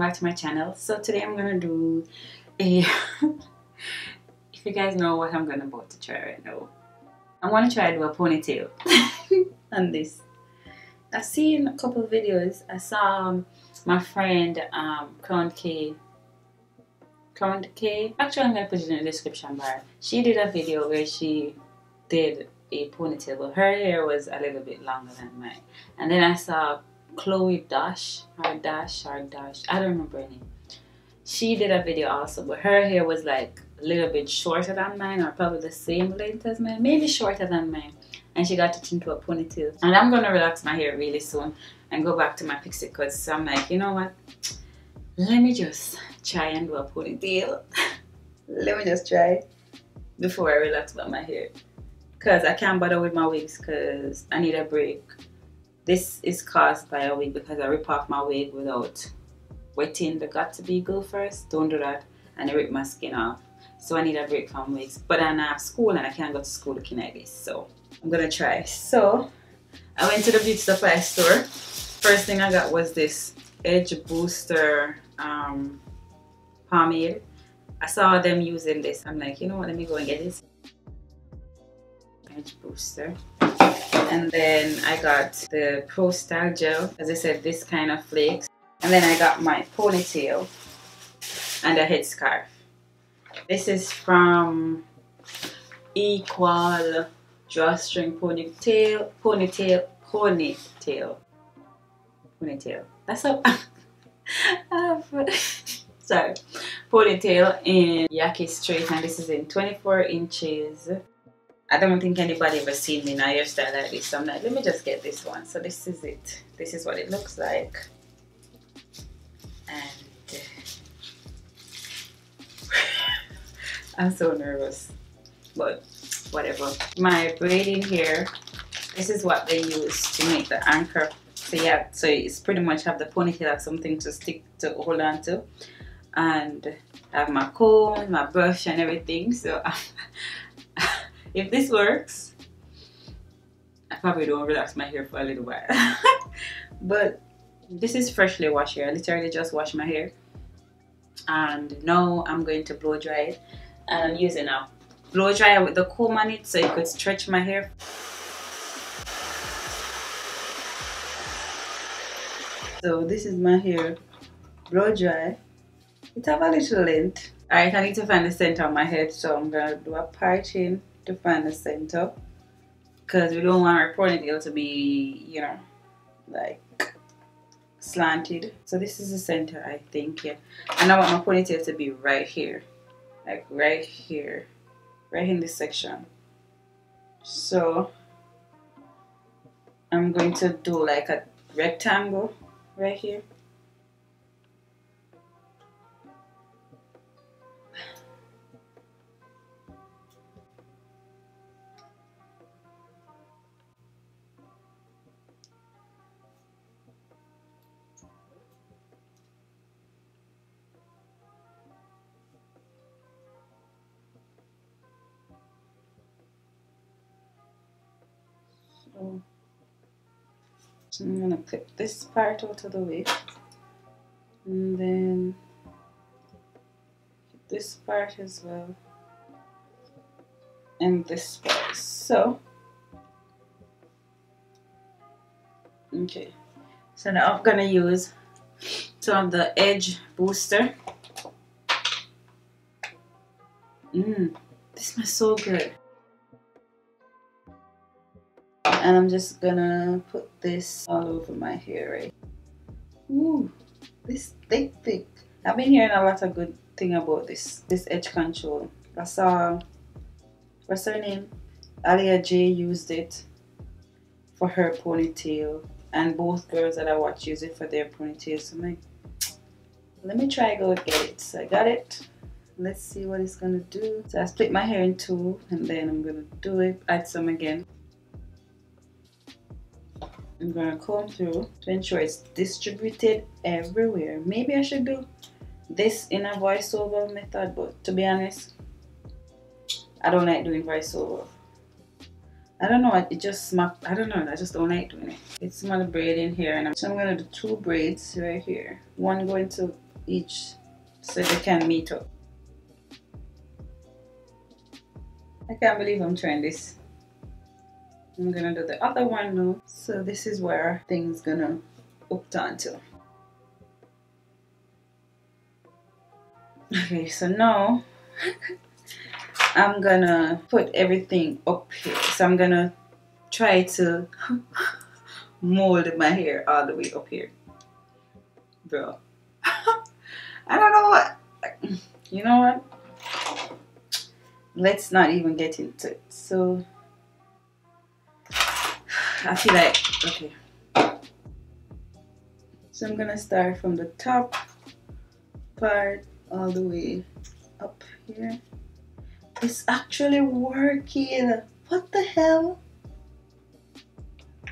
back to my channel. So today I'm gonna do a if you guys know what I'm gonna about to try right now, I'm gonna try to do a ponytail on this. I've seen a couple of videos. I saw my friend Crown K, actually I'm gonna put it in the description bar. She did a video where she did a ponytail, but her hair was a little bit longer than mine. And then I saw Chloe Dash, I don't remember her name. She did a video also, but her hair was like a little bit shorter than mine, or probably the same length as mine, maybe shorter than mine. And she got it into a ponytail. And I'm gonna relax my hair really soon and go back to my Pixie cuts. So I'm like, you know what? Let me just try and do a ponytail. Let me just try before I relax about my hair. Because I can't bother with my wigs because I need a break. This is caused by a wig because I rip off my wig without wetting the got to be glue first. Don't do that, and I rip my skin off. So I need a break from wigs. But I have school and I can't go to school looking like this. So I'm gonna try. So I went to the beauty supply store. First thing I got was this Edge Booster pomade. I saw them using this. I'm like, you know what, let me go and get this. Edge Booster. And then I got the Pro Style Gel, as I said, this kind of flakes. And then I got my ponytail and a headscarf. This is from Equal Drawstring Ponytail. That's how. Sorry. Ponytail in Yaki Straight, and this is in 24 inches. I don't think anybody ever seen me in a hairstyle like this, so I'm like, let me just get this one. So this is it. This is what it looks like. And I'm so nervous, but whatever. My braiding hair, this is what they use to make the anchor. So yeah, so it's pretty much have the ponytail like something to stick to hold on to. And I have my comb, my brush and everything. So if this works, I probably don't relax my hair for a little while. But this is freshly washed hair. I literally just washed my hair. And now I'm going to blow dry it. And I'm using a blow dryer with the comb on it so it could stretch my hair. So this is my hair blow dry. It have a little length. Alright, I need to find the center of my head, so I'm gonna do a parting to find the center, because we don't want our ponytail to be, you know, like slanted. So this is the center, I think. Yeah, and I want my ponytail to be right here, like right here, right in this section. So I'm going to do like a rectangle right here. So I'm gonna clip this part out of the way, and then this part as well, and this part. So okay, so now I'm gonna use some of the Edge Booster. This smells so good. And I'm just gonna put this all over my hair, right? Ooh, this thick. I've been hearing a lot of good thing about this edge control. I saw, what's her name? Alia J used it for her ponytail, and both girls that I watch use it for their ponytails. So I'm like, let me try go get it. So I got it. Let's see what it's gonna do. So I split my hair in two, and then I'm gonna do it, add some again. I'm gonna comb through to ensure it's distributed everywhere. Maybe I should do this in a voiceover method, but to be honest, I don't like doing voiceover. I don't know, it just smacked. I don't know, I just don't like doing it. It's my braid in here, and so I'm gonna do two braids right here. One going to each so they can meet up. I can't believe I'm trying this. I'm gonna do the other one now. So this is where things gonna hook onto. Okay, so now I'm gonna put everything up here. So I'm gonna try to mold my hair all the way up here. Bro. I don't know what. You know what? Let's not even get into it. So I feel like, okay. So I'm gonna start from the top part all the way up here. It's actually working. What the hell? I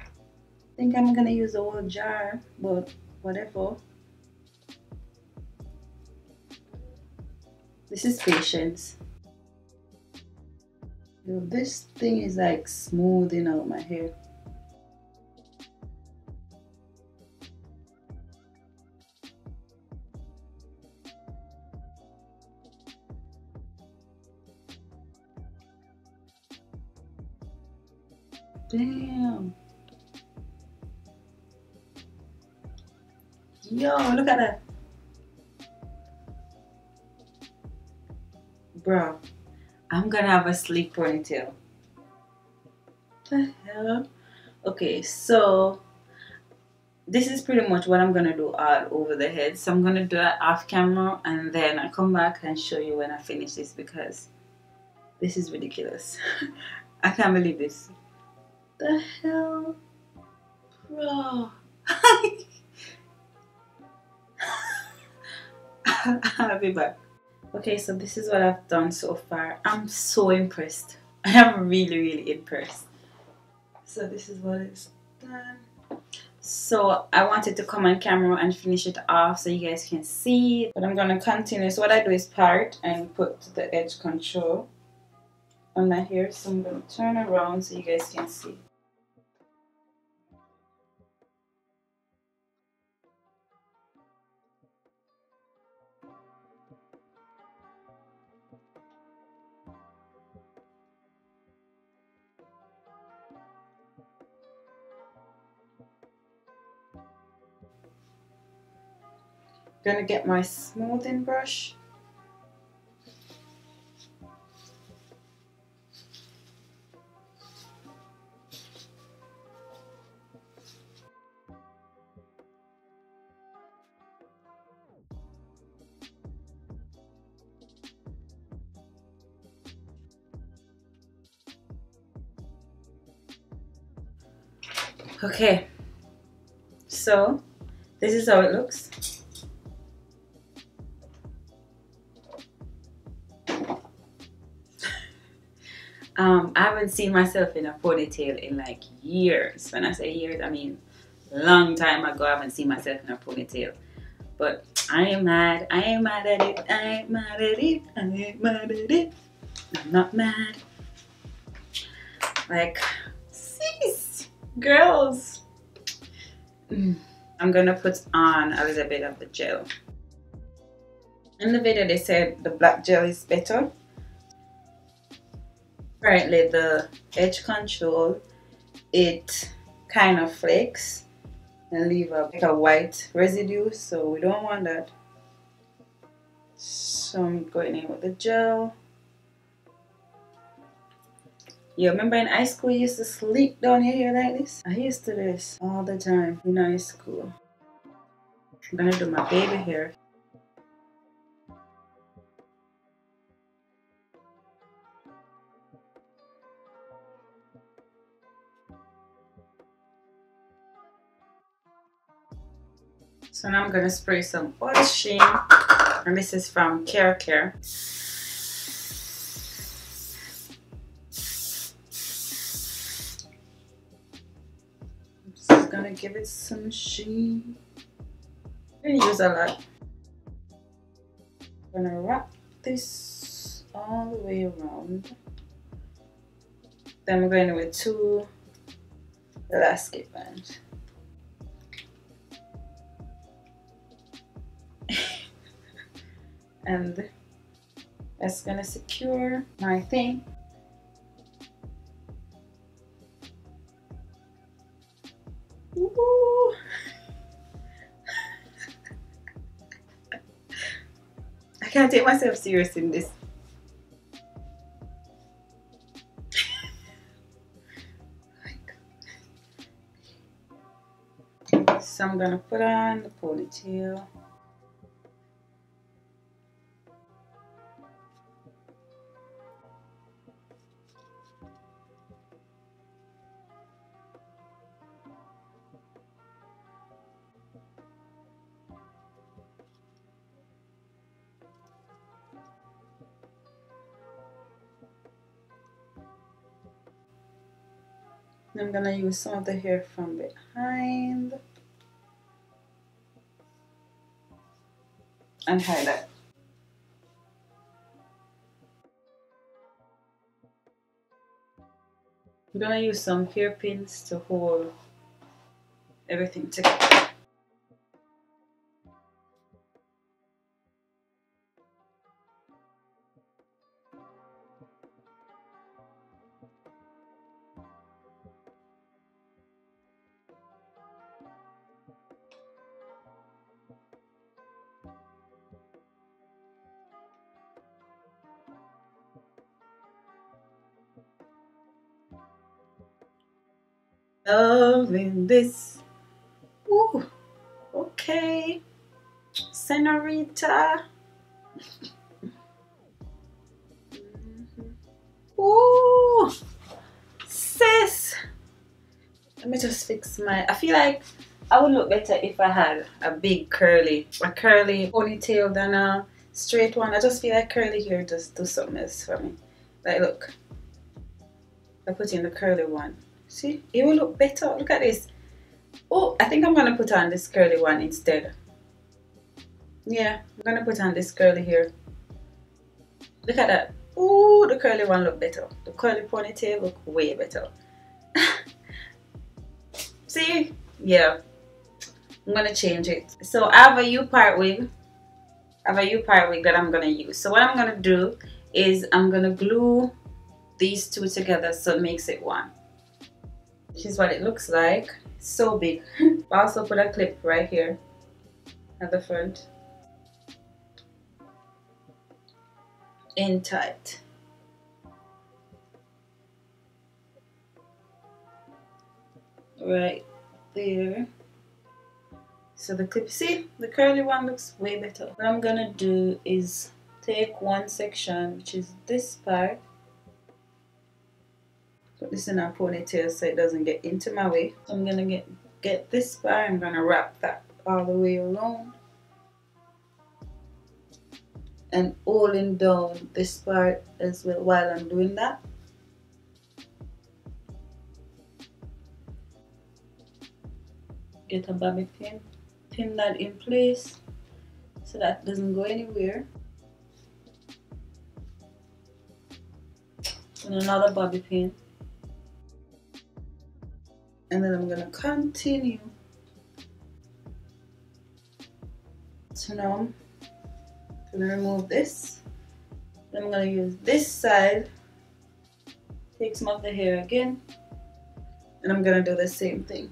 think I'm gonna use the whole jar, but whatever. This is patience. Yo, this thing is like smoothing out my hair. Damn. Yo, look at that. Bro, I'm gonna have a sleek ponytail. What the hell? Okay, so this is pretty much what I'm gonna do all over the head. So I'm gonna do it off camera and then I come back and show you when I finish this because this is ridiculous. I can't believe this. The hell? Bro. I'll be back. Okay, so this is what I've done so far. I'm so impressed. I am really impressed. So this is what it's done. So I wanted to come on camera and finish it off so you guys can see. But I'm gonna continue. So what I do is part and put the edge control on my hair. So I'm gonna turn around so you guys can see. Gonna get my smoothing brush. Okay, so this is how it looks. I haven't seen myself in a ponytail in like years. When I say years, I mean long time ago. I haven't seen myself in a ponytail. But I ain't mad. I ain't mad at it. I ain't mad at it. I ain't mad at it. I'm not mad. Like, sis, girls. I'm gonna put on a little bit of the gel. In the video they said the black gel is better. Apparently the edge control, it kind of flakes and leave like a white residue, so we don't want that. So I'm going in with the gel. You remember in high school you used to sleep down your hair like this? I used to do this all the time in high school. I'm gonna do my baby hair. So now I'm gonna spray some oil sheen, and this is from Care Care. I'm just gonna give it some sheen. I'm gonna use a lot. I'm gonna wrap this all the way around. Then we're going with 2 elastic bands. and that's gonna secure my thing. Ooh. I can't take myself serious in this. So I'm gonna put on the ponytail. I'm gonna use some of the hair from behind and highlight. I'm gonna use some hairpins to hold everything together. Loving this. Ooh, okay, senorita. Ooh, sis. Let me just fix my. I feel like I would look better if I had a big curly ponytail than a straight one. I just feel like curly hair just do something else for me. Like, look, I put in the curly one. See, it will look better. Look at this. Oh, I think I'm gonna put on this curly one instead. Yeah, I'm gonna put on this curly here. Look at that. Oh, the curly one look better. The curly ponytail look way better. See? Yeah. I'm gonna change it. So I have a U-part wig. I have a U-part wig that I'm gonna use. So what I'm gonna do is I'm gonna glue these two together so it makes it one. This is what it looks like. So big. I also put a clip right here at the front. In tight. Right there. So the clip, see, the curly one looks way better. What I'm gonna do is take one section, which is this part, put this in our ponytail so it doesn't get into my way. So I'm gonna get this part. I'm gonna wrap that all the way around and holding down this part as well while I'm doing that. Get a bobby pin, pin that in place so that doesn't go anywhere. And another bobby pin. And then I'm gonna continue. So now I'm gonna remove this. Then I'm gonna use this side, take some of the hair again, and I'm gonna do the same thing.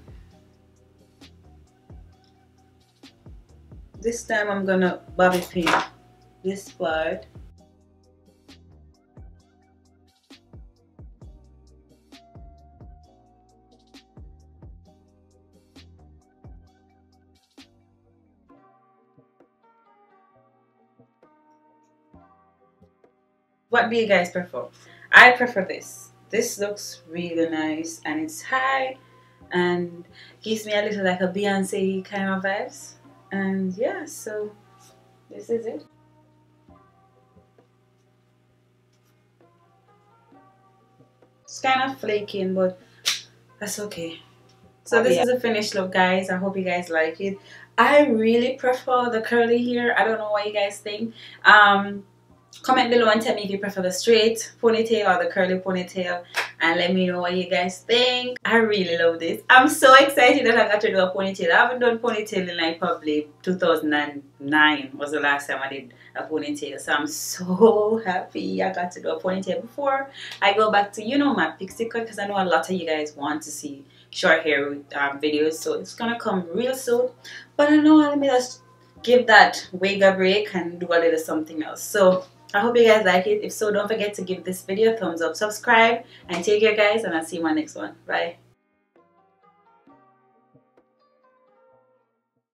This time I'm gonna bobby pin this part. What do you guys prefer? I prefer this. This looks really nice and it's high and gives me a little like a Beyonce kind of vibes. And yeah, so this is it. It's kind of flaking, but that's okay. So this is a finished look, guys. I hope you guys like it. I really prefer the curly hair. I don't know what you guys think. Comment below and tell me if you prefer the straight ponytail or the curly ponytail, and let me know what you guys think. I really love this. I'm so excited that I got to do a ponytail. I haven't done ponytail in like probably 2009 was the last time I did a ponytail. So I'm so happy I got to do a ponytail before I go back to, you know, my pixie cut, because I know a lot of you guys want to see short hair videos. So it's gonna come real soon. But I know let me just give that wig a break and do a little something else. So I hope you guys like it. If so, don't forget to give this video a thumbs up, subscribe, and take care guys, and I'll see you in my next one. Bye.